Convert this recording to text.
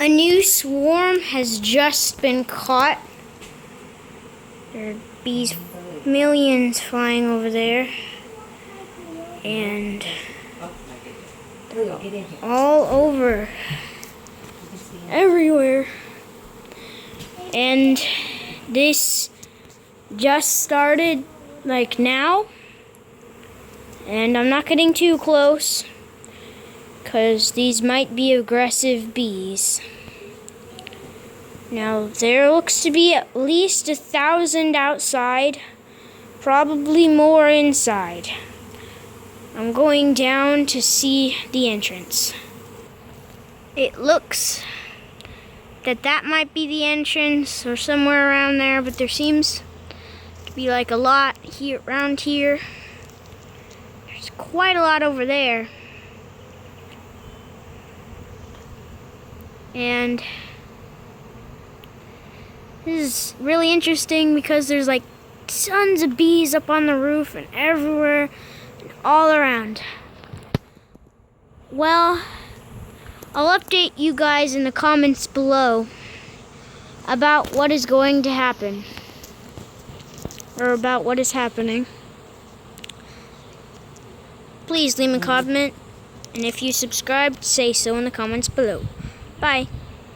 A new swarm has just been caught. There are bees, millions flying over there. And all over, everywhere. And this just started like now. And I'm not getting too close, because these might be aggressive bees. Now, there looks to be at least 1,000 outside, probably more inside. I'm going down to see the entrance. It looks that might be the entrance or somewhere around there, but there seems to be like a lot here, around here. There's quite a lot over there. And this is really interesting because there's like tons of bees up on the roof and everywhere and all around. Well, I'll update you guys in the comments below about what is going to happen, or about what is happening. Please leave a comment, and if you subscribed, say so in the comments below. Bye.